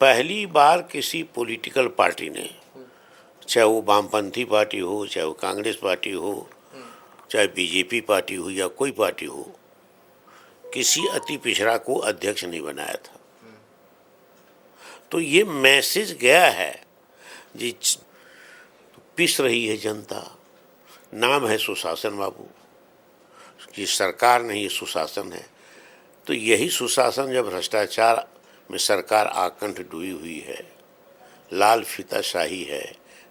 पहली बार किसी political party ने, चाहे वो वामपंथी पार्टी हो, चाहे वो कांग्रेस पार्टी हो, चाहे बीजेपी पार्टी हो या कोई पार्टी हो, किसी अति पिछड़ा को अध्यक्ष नहीं बनाया था। तो ये मैसेज गया है जी, पिस रही है जनता, नाम है सुशासन बाबू, कि सरकार नहीं ये सुशासन है। तो यही सुशासन जब भ्रष्टाचार में सरकार आकंठ डूबी हुई है, लाल फीताशाही है,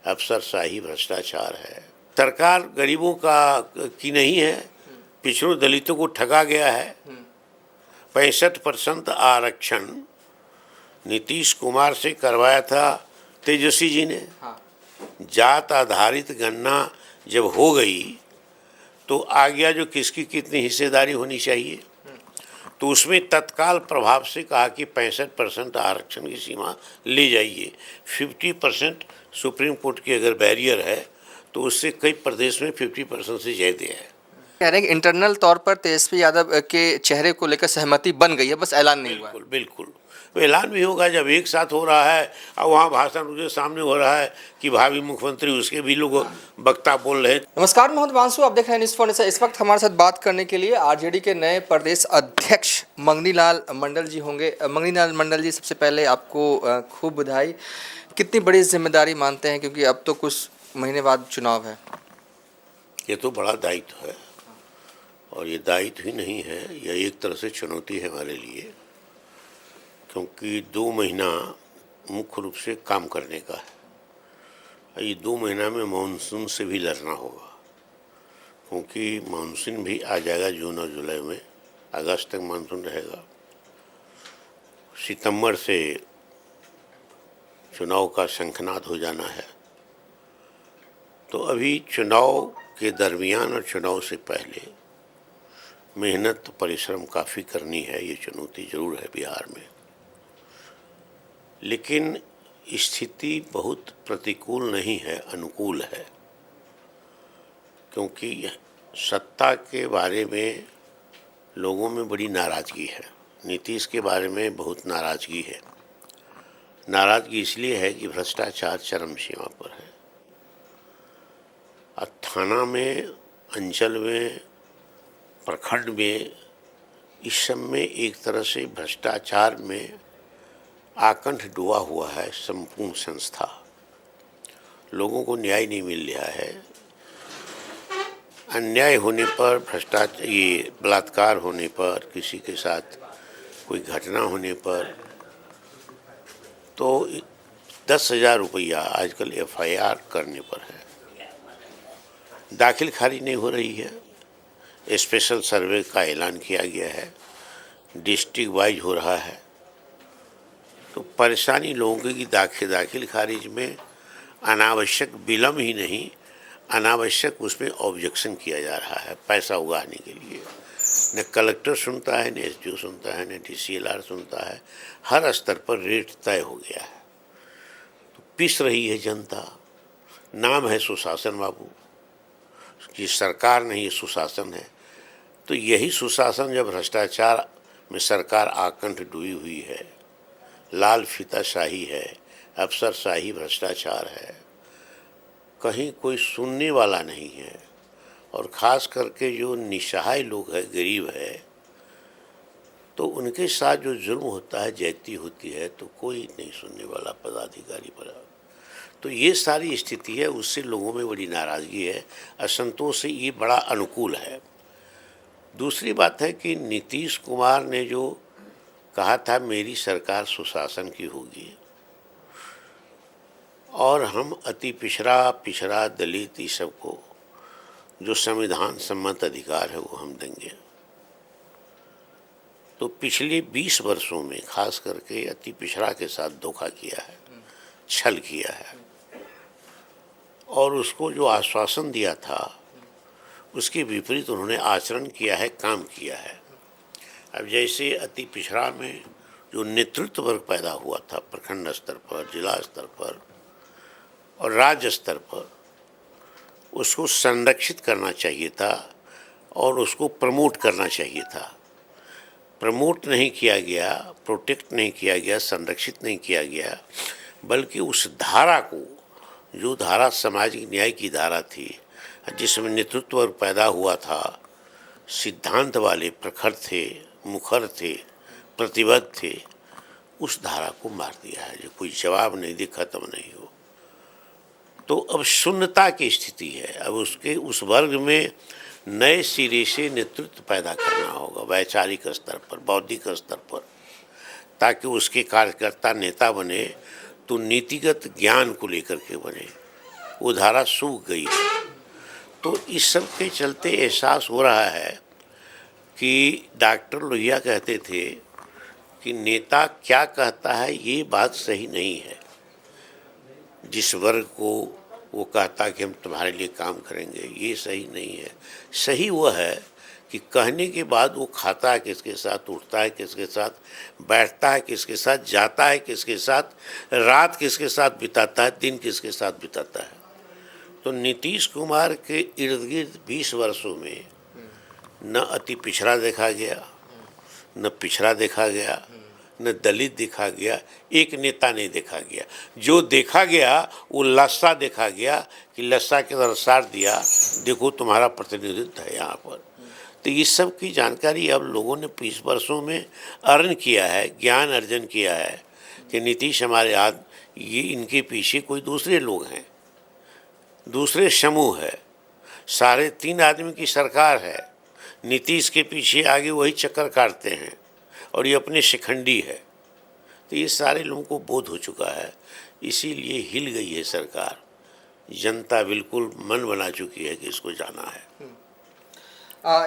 अफसरशाही भ्रष्टाचार है, सरकार गरीबों की नहीं है, पिछड़ों दलितों को ठगा गया है। 65% आरक्षण नीतीश कुमार से करवाया था तेजस्वी जी ने। जात आधारित गणना जब हो गई तो आ गया जो किसकी कितनी हिस्सेदारी होनी चाहिए, तो उसमें तत्काल प्रभाव से कहा कि 65% आरक्षण की सीमा ले जाइए। 50% सुप्रीम कोर्ट की अगर बैरियर है तो उससे कई प्रदेश में 50% से ज़्यादा है। कह रहे हैं कि इंटरनल तौर पर तेजस्वी यादव के चेहरे को लेकर सहमति बन गई है, बस ऐलान नहीं हुआ। बिल्कुल बिल्कुल, तो ऐलान भी होगा जब एक साथ हो रहा है और वहाँ भाषण उसके सामने हो रहा है कि भावी मुख्यमंत्री, उसके भी लोग वक्ता बोल रहे हैं। नमस्कार, मैं हिमांशु, आप देख रहे हैं न्यूज़ फॉर। इस वक्त हमारे साथ बात करने के लिए आरजेडी के नए प्रदेश अध्यक्ष मंगनी लाल मंडल जी होंगे। मंगनी लाल मंडल जी, सबसे पहले आपको खूब बधाई। कितनी बड़ी जिम्मेदारी मानते हैं, क्योंकि अब तो कुछ महीने बाद चुनाव है? ये तो बड़ा दायित्व है, और ये दायित्व ही नहीं है, यह एक तरह से चुनौती है हमारे लिए, क्योंकि 2 महीना मुख्य रूप से काम करने का है। ये 2 महीना में मानसून से भी लड़ना होगा, क्योंकि मानसून भी आ जाएगा जून और जुलाई में, अगस्त तक मानसून रहेगा। सितंबर से चुनाव का शंखनाद हो जाना है। तो अभी चुनाव के दरमियान और चुनाव से पहले मेहनत परिश्रम काफ़ी करनी है। ये चुनौती जरूर है बिहार में, लेकिन स्थिति बहुत प्रतिकूल नहीं है, अनुकूल है, क्योंकि सत्ता के बारे में लोगों में बड़ी नाराज़गी है। नीतीश के बारे में बहुत नाराज़गी है। नाराज़गी इसलिए है कि भ्रष्टाचार चरम सीमा पर है। थाना में, अंचल में, प्रखंड में, इस सब में एक तरह से भ्रष्टाचार में आकंठ डूबा हुआ है संपूर्ण संस्था। लोगों को न्याय नहीं मिल रहा है। अन्याय होने पर, भ्रष्टाचार, ये बलात्कार होने पर, किसी के साथ कोई घटना होने पर तो 10,000 रुपया आजकल FIR करने पर है। दाखिल खारिज नहीं हो रही है। स्पेशल सर्वे का ऐलान किया गया है, डिस्ट्रिक्ट वाइज हो रहा है। तो परेशानी लोगों की दाखिल खारिज में अनावश्यक विलम्ब ही नहीं, अनावश्यक उसमें ऑब्जेक्शन किया जा रहा है पैसा उगाने के लिए। न कलेक्टर सुनता है, न SDO सुनता है, न DCLR सुनता है। हर स्तर पर रेट तय हो गया है। तो पिस रही है जनता, नाम है सुशासन बाबू, कि सरकार नहीं ये सुशासन है। तो यही सुशासन जब भ्रष्टाचार में सरकार आकंठ डूबी हुई है, लाल फीताशाही है, अफसरशाही भ्रष्टाचार है, कहीं कोई सुनने वाला नहीं है। और ख़ास करके जो निसहाय लोग हैं, गरीब है, तो उनके साथ जो जुल्म होता है, ज्यादती होती है, तो कोई नहीं सुनने वाला पदाधिकारी पर। तो ये सारी स्थिति है, उससे लोगों में बड़ी नाराज़गी है, असंतोष से। ये बड़ा अनुकूल है। दूसरी बात है कि नीतीश कुमार ने जो कहा था मेरी सरकार सुशासन की होगी और हम अति पिछड़ा दलित इस सब को जो संविधान सम्मत अधिकार है वो हम देंगे। तो पिछले 20 वर्षों में खास करके अति पिछड़ा के साथ धोखा किया है, छल किया है, और उसको जो आश्वासन दिया था उसके विपरीत उन्होंने आचरण किया है, काम किया है। अब जैसे अति पिछड़ा में जो नेतृत्व वर्ग पैदा हुआ था प्रखंड स्तर पर, जिला स्तर पर और राज्य स्तर पर, उसको संरक्षित करना चाहिए था और उसको प्रमोट करना चाहिए था। प्रमोट नहीं किया गया, प्रोटेक्ट नहीं किया गया, संरक्षित नहीं किया गया, बल्कि उस धारा को, जो धारा सामाजिक न्याय की धारा थी, जिसमें नेतृत्व पैदा हुआ था, सिद्धांत वाले प्रखर थे, मुखर थे, प्रतिबद्ध थे, उस धारा को मार दिया है। जो कोई जवाब नहीं दे, खत्म नहीं हो, तो अब शून्यता की स्थिति है। अब उसके उस वर्ग में नए सिरे से नेतृत्व पैदा करना होगा, वैचारिक स्तर पर, बौद्धिक स्तर पर, ताकि उसके कार्यकर्ता नेता बने तो नीतिगत ज्ञान को लेकर के बने। वो धारा सूख गई है। तो इस सब के चलते एहसास हो रहा है कि डॉक्टर लोहिया कहते थे कि नेता क्या कहता है ये बात सही नहीं है। जिस वर्ग को वो कहता कि हम तुम्हारे लिए काम करेंगे, ये सही नहीं है। सही वो है कि कहने के बाद वो खाता है किसके साथ, उठता है किसके साथ, बैठता है किसके साथ, जाता है किसके साथ, रात किसके साथ बिताता है, दिन किसके साथ बिताता है। तो नीतीश कुमार के इर्द गिर्द 20 वर्षों में न अति पिछड़ा देखा गया, न पिछड़ा देखा गया, न दलित देखा गया, एक नेता नहीं देखा गया। जो देखा गया वो लस्सा देखा गया कि लस्सा के अनुसार दिया, देखो तुम्हारा प्रतिनिधित्व है यहाँ पर। तो इस सब की जानकारी अब लोगों ने 20 वर्षों में अर्जन किया है, ज्ञान अर्जन किया है कि नीतीश हमारे हाथ, ये इनके पीछे कोई दूसरे लोग हैं, दूसरे समूह है, 3.5 आदमी की सरकार है, नीतीश के पीछे आगे वही चक्कर काटते हैं और ये अपने शिखंडी है। तो ये सारे लोगों को बोध हो चुका है, इसीलिए हिल गई है सरकार। जनता बिल्कुल मन बना चुकी है कि इसको जाना है।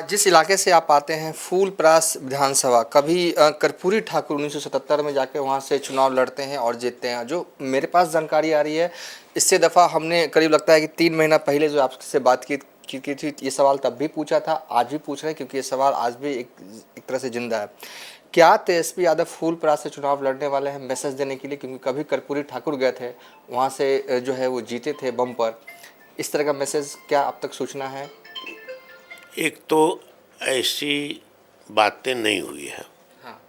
जिस इलाके से आप आते हैं, फूलपरास विधानसभा, कभी कर्पूरी ठाकुर 1977 में जाके वहाँ से चुनाव लड़ते हैं और जीतते हैं। जो मेरे पास जानकारी आ रही है, इससे दफ़ा हमने करीब लगता है कि 3 महीना पहले जो आपसे बात की थी, ये सवाल तब भी पूछा था, आज भी पूछ रहे हैं, क्योंकि ये सवाल आज भी एक तरह से जिंदा है। क्या तेजस्वी यादव फूलपरास से चुनाव लड़ने वाले हैं मैसेज देने के लिए? क्योंकि कभी कर्पूरी ठाकुर गए थे, वहाँ से जो है वो जीते थे बम पर। इस तरह का मैसेज क्या अब तक सूचना है? एक तो ऐसी बातें नहीं हुई है, हाँ।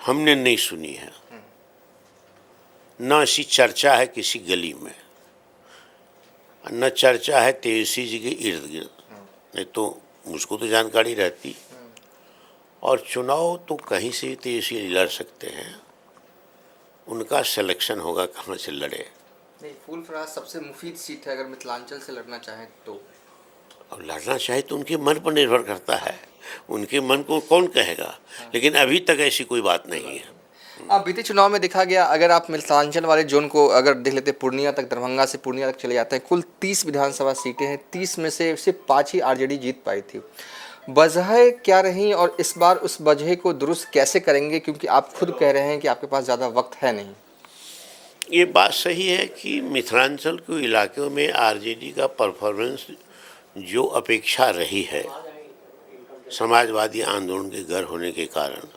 हमने नहीं सुनी है, न ऐसी चर्चा है किसी गली में, न चर्चा है तेजस्वी जी के इर्द गिर्द, नहीं तो मुझको तो जानकारी रहती। और चुनाव तो कहीं से तेजस्वी लड़ सकते हैं, उनका सिलेक्शन होगा कहाँ से लड़े। नहीं, फूलपरास सबसे मुफीद सीट है, अगर मिथिलांचल से लड़ना चाहें तो। और लड़ना चाहे तो उनके मन पर निर्भर करता है, उनके मन को कौन कहेगा, लेकिन अभी तक ऐसी कोई बात नहीं है। बीते चुनाव में देखा गया, अगर आप मिथिलांचल वाले जोन को अगर देख लेते, पूर्णिया तक, दरभंगा से पूर्णिया तक चले जाते हैं, कुल 30 विधानसभा सीटें हैं, 30 में से सिर्फ 5 ही आरजेडी जीत पाई थी। वजह क्या रही और इस बार उस वजह को दुरुस्त कैसे करेंगे? क्योंकि आप खुद कह रहे हैं कि आपके पास ज़्यादा वक्त है नहीं। ये बात सही है कि मिथिलांचल के इलाकों में आरजेडी का परफॉर्मेंस जो अपेक्षा रही है, समाजवादी आंदोलन के घर होने के कारण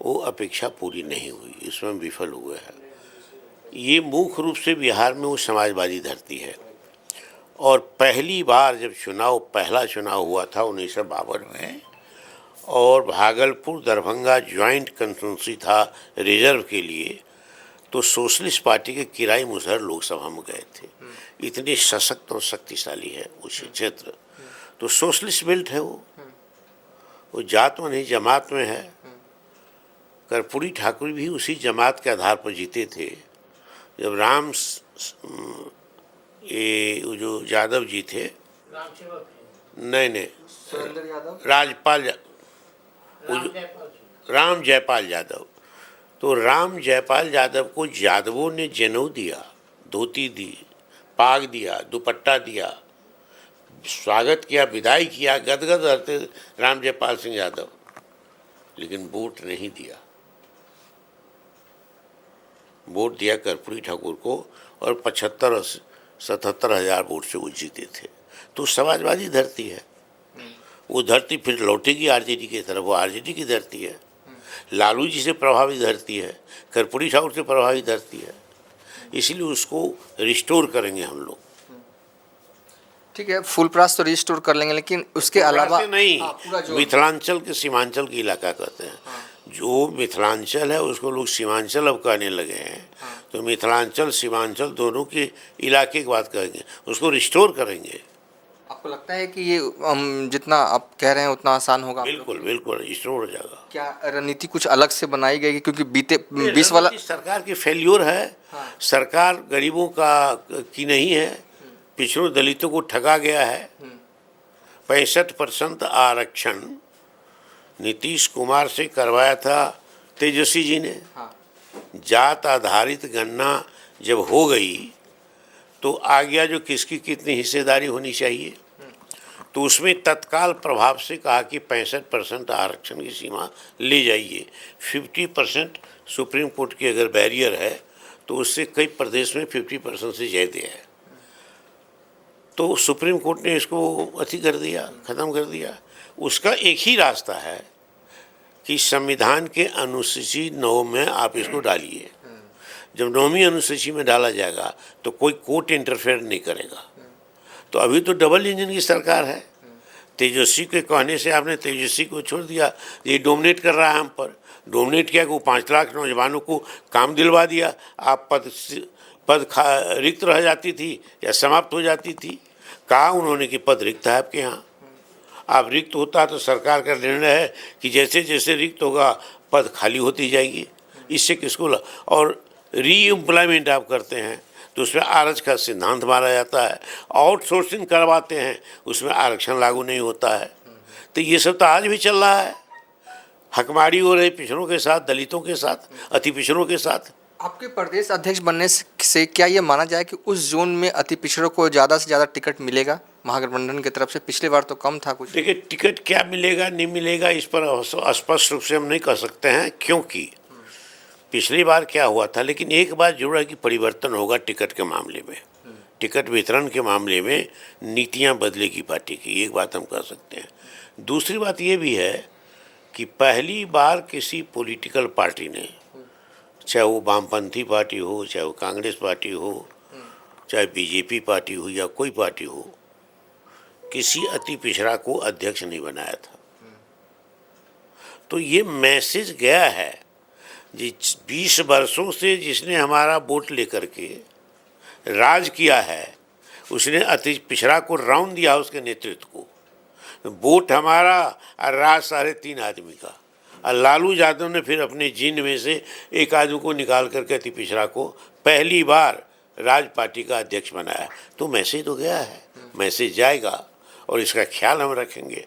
वो अपेक्षा पूरी नहीं हुई, इसमें विफल हुए हैं। ये मुख्य रूप से बिहार में वो समाजवादी धरती है। और पहली बार जब पहला चुनाव हुआ था 1952 में, और भागलपुर दरभंगा ज्वाइंट कंस्टिट्यूंसी था रिजर्व के लिए, तो सोशलिस्ट पार्टी के किराई मुसहर लोकसभा में गए थे। इतने सशक्त और शक्तिशाली है वो क्षेत्र। तो सोशलिस्ट बेल्ट है वो जात में नहीं जमात में है। कर्पूरी ठाकुर भी उसी जमात के आधार पर जीते थे। जब ये जो यादव जी थे, नहीं राम जयपाल यादव, तो राम जयपाल यादव को यादवों ने जनेऊ दिया, धोती दी, पाग दिया, दुपट्टा दिया, स्वागत किया, विदाई किया, गदगद रहते राम जयपाल सिंह यादव, लेकिन वोट नहीं दिया। वोट दिया कर्पूरी ठाकुर को और 75-77 हज़ार वोट से वो जीते थे। तो समाजवादी धरती है, वो धरती फिर लौटेगी आरजेडी की तरफ, वो आरजेडी की धरती है। लालू जी से प्रभावित धरती है, कर्पूरी ठाकुर से प्रभावित धरती है, इसलिए उसको रिस्टोर करेंगे हम लोग। ठीक है, फुलप्रास तो रिस्टोर कर लेंगे, लेकिन उसके अलावा वैसे नहीं, हाँ, पूरा जो मिथिलांचल के सीमांचल की इलाका कहते हैं। जो मिथिलांचल है उसको लोग सीमांचल अब कहने लगे हैं। तो मिथिलांचल सीमांचल दोनों के इलाके की बात करेंगे, उसको रिस्टोर करेंगे। आपको लगता है कि ये जितना आप कह रहे हैं उतना आसान होगा? बिल्कुल बिल्कुल रिस्टोर हो जाएगा। क्या रणनीति कुछ अलग से बनाई गई? क्योंकि बीते 20 वाला सरकार की फेल्योर है। सरकार गरीबों का की नहीं है, पिछड़ों दलितों को ठगा गया है। 65% आरक्षण नीतीश कुमार से करवाया था तेजस्वी जी ने। जात आधारित गणना जब हो गई तो आ गया जो किसकी कितनी हिस्सेदारी होनी चाहिए। तो उसमें तत्काल प्रभाव से कहा कि 65% आरक्षण की सीमा ले जाइए। 50% सुप्रीम कोर्ट की अगर बैरियर है तो उससे कई प्रदेश में 50% से ज़्यादा है। तो सुप्रीम कोर्ट ने इसको अति कर दिया, ख़त्म कर दिया। उसका एक ही रास्ता है कि संविधान के अनुसूची 9 में आप इसको डालिए। जब 9वीं अनुसूची में डाला जाएगा तो कोई कोर्ट इंटरफेयर नहीं करेगा। तो अभी तो डबल इंजन की सरकार है। तेजस्वी के कहने से आपने तेजस्वी को छोड़ दिया, ये डोमिनेट कर रहा है हम पर। डोमिनेट किया कि 5 लाख नौजवानों को काम दिलवा दिया। आप पद रिक्त रह जाती थी या समाप्त हो जाती थी। कहा उन्होंने कि पद रिक्त है आपके यहाँ। आप रिक्त होता तो सरकार का निर्णय है कि जैसे जैसे रिक्त होगा पद खाली होती जाएगी। इससे किसको और रीएम्प्लॉयमेंट आप करते हैं तो उसमें आरक्षण का सिद्धांत माना जाता है। आउटसोर्सिंग करवाते हैं उसमें आरक्षण लागू नहीं होता है। तो ये सब तो आज भी चल रहा है। हकमारी हो रही पिछड़ों के साथ, दलितों के साथ, अति पिछड़ों के साथ। आपके प्रदेश अध्यक्ष बनने से क्या ये माना जाए कि उस जोन में अति पिछड़ों को ज़्यादा से ज़्यादा टिकट मिलेगा महागठबंधन की तरफ से? पिछली बार तो कम था कुछ। देखिए, टिकट क्या मिलेगा नहीं मिलेगा इस पर स्पष्ट रूप से हम नहीं कह सकते हैं, क्योंकि पिछली बार क्या हुआ था। लेकिन एक बात जरूर है कि परिवर्तन होगा टिकट के मामले में। टिकट वितरण के मामले में नीतियां बदलेगी पार्टी की, एक बात हम कह सकते हैं। दूसरी बात ये भी है कि पहली बार किसी पॉलिटिकल पार्टी ने, चाहे वो वामपंथी पार्टी हो, चाहे वो कांग्रेस पार्टी हो, चाहे बीजेपी पार्टी हो या कोई पार्टी हो, किसी अति पिछड़ा को अध्यक्ष नहीं बनाया था। तो ये मैसेज गया है 20 वर्षों से जिसने हमारा वोट लेकर के राज किया है, उसने अति पिछड़ा को राउंड दिया उसके नेतृत्व को। वोट हमारा और राज 3.5 आदमी का। और लालू यादव ने फिर अपने जीन में से एक आदमी को निकाल करके अति पिछड़ा को पहली बार राज पार्टी का अध्यक्ष बनाया। तो मैसेज तो गया है, मैसेज जाएगा और इसका ख्याल हम रखेंगे।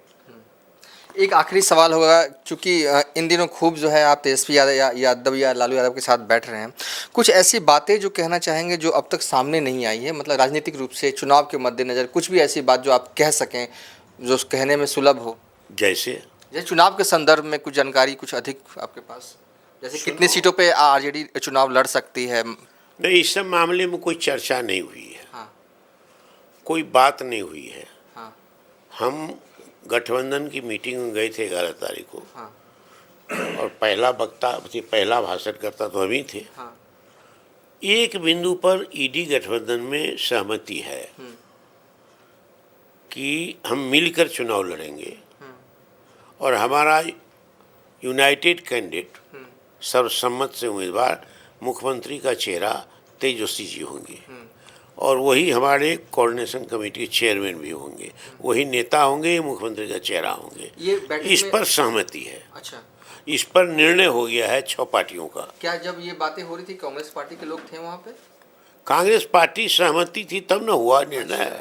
एक आखिरी सवाल होगा, क्योंकि इन दिनों खूब जो है आप तेजस्वी यादव या लालू यादव के साथ बैठ रहे हैं, कुछ ऐसी बातें जो कहना चाहेंगे जो अब तक सामने नहीं आई है, मतलब राजनीतिक रूप से चुनाव के मद्देनज़र कुछ भी ऐसी बात जो आप कह सकें जो कहने में सुलभ हो? जैसे चुनाव के संदर्भ में कुछ जानकारी कुछ अधिक आपके पास, जैसे कितनी सीटों पे आरजेडी चुनाव लड़ सकती है? नहीं, इस सब मामले में कोई चर्चा नहीं हुई है। हाँ। कोई बात नहीं हुई है। हाँ। हम गठबंधन की मीटिंग में गए थे 11 तारीख को। हाँ। और पहला भाषण करता तो हम ही थे। हाँ। एक बिंदु पर ईडी गठबंधन में सहमति है कि हम मिलकर चुनाव लड़ेंगे और हमारा यूनाइटेड कैंडिडेट सर्वसम्मत से उम्मीदवार मुख्यमंत्री का चेहरा तेजस्वी जी होंगे और वही हमारे कोऑर्डिनेशन कमेटी के चेयरमैन भी होंगे, वही नेता होंगे, मुख्यमंत्री का चेहरा होंगे। इस पर सहमति है। अच्छा, इस पर निर्णय हो गया है 6 पार्टियों का। क्या जब ये बातें हो रही थी कांग्रेस पार्टी के लोग थे वहाँ पे? कांग्रेस पार्टी सहमति थी तब न हुआ निर्णय।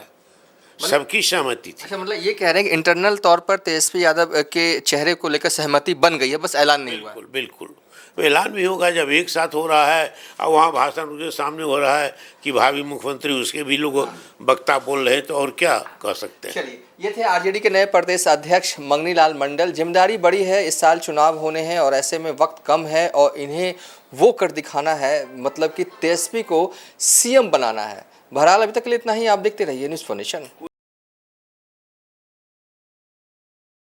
सबकी सहमति थी। अच्छा, मतलब ये कह रहे हैं कि इंटरनल तौर पर तेजस्वी यादव के चेहरे को लेकर सहमति बन गई है, बस ऐलान नहीं हुआ। बिल्कुल बिल्कुल, तो ऐलान भी होगा जब एक साथ हो रहा है और वहाँ भाषण उसके सामने हो रहा है कि भावी मुख्यमंत्री उसके भी लोग वक्ता बोल रहे हैं, तो और क्या कह सकते हैं। चलिए, ये थे आरजेडी के नए प्रदेश अध्यक्ष मंगनी लाल मंडल। जिम्मेदारी बड़ी है, इस साल चुनाव होने हैं और ऐसे में वक्त कम है और इन्हें वो कर दिखाना है, मतलब कि तेजस्वी को सीएम बनाना है। बहरहाल अभी तक के लिए इतना ही। आप देखते रहिए न्यूज़4नेशन।